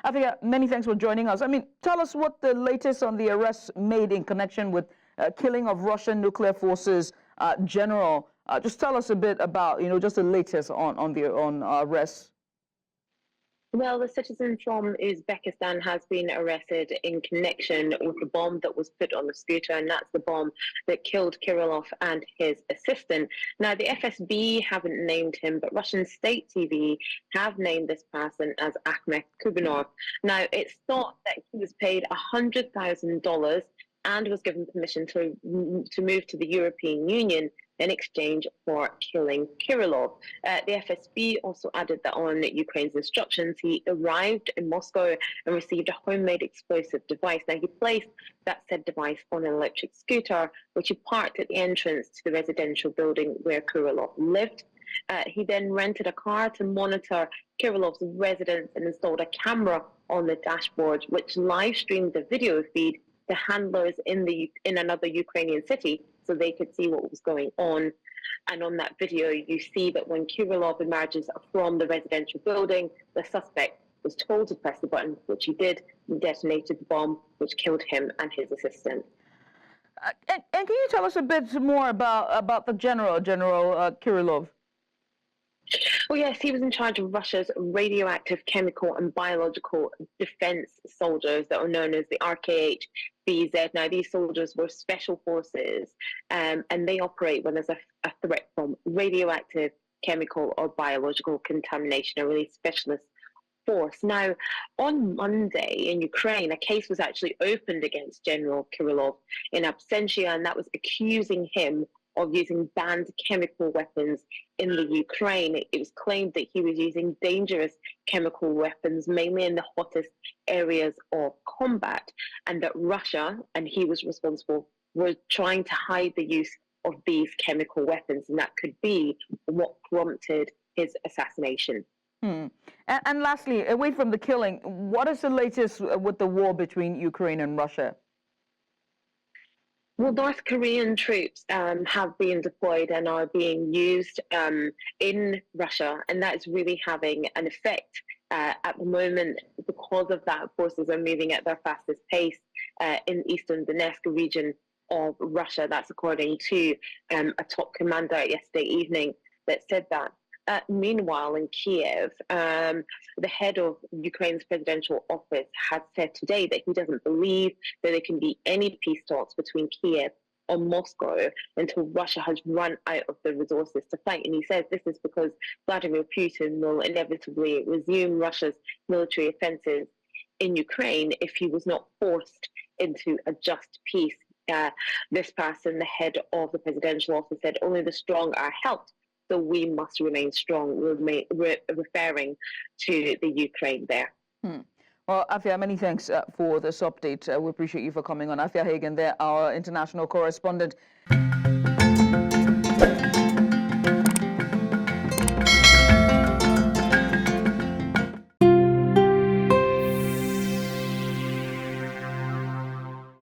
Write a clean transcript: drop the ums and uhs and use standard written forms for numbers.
Afia, many thanks for joining us. I mean, tell us what the latest on the arrests made in connection with killing of Russian nuclear forces general. Just tell us a bit about, just the latest on arrests. Well, the citizen from Uzbekistan has been arrested in connection with the bomb that was put on the scooter, and that's the bomb that killed Kirillov and his assistant. Now, the FSB haven't named him, but Russian state TV have named this person as Ahmed Kubinov. Now, it's thought that he was paid $100,000 and was given permission to move to the European Union in exchange for killing Kirillov. The FSB also added that on Ukraine's instructions, he arrived in Moscow and received a homemade explosive device. Now, he placed that said device on an electric scooter, which he parked at the entrance to the residential building where Kirillov lived. He then rented a car to monitor Kirillov's residence and installed a camera on the dashboard, which live streamed the video feed to handlers in another Ukrainian city, so they could see what was going on. And on that video, you see that when Kirillov emerges from the residential building, the suspect was told to press the button, which he did, and detonated the bomb, which killed him and his assistant. And can you tell us a bit more about the General Kirillov? Well, yes, he was in charge of Russia's radioactive, chemical and biological defense soldiers that are known as the RKHBZ. Now, these soldiers were special forces, and they operate when there's a threat from radioactive, chemical or biological contamination, a really specialist force. Now, on Monday in Ukraine, a case was actually opened against General Kirillov in absentia, and that was accusing him of using banned chemical weapons in the Ukraine. It was claimed that he was using dangerous chemical weapons, mainly in the hottest areas of combat, and that Russia, and he was responsible, were trying to hide the use of these chemical weapons, and that could be what prompted his assassination. And lastly, away from the killing, what is the latest with the war between Ukraine and Russia? Well, North Korean troops have been deployed and are being used in Russia, and that is really having an effect at the moment. Because of that, forces are moving at their fastest pace in eastern Donetsk region of Russia. That's according to a top commander yesterday evening that said that. Meanwhile, in Kiev, the head of Ukraine's presidential office has said today that he doesn't believe that there can be any peace talks between Kiev or Moscow until Russia has run out of the resources to fight. And he says this is because Vladimir Putin will inevitably resume Russia's military offensives in Ukraine if he was not forced into a just peace. This person, the head of the presidential office, said only the strong are helped. So we must remain strong, referring to the Ukraine there. Well, Afia, many thanks for this update. We appreciate you for coming on. Afia Hagen there, our international correspondent.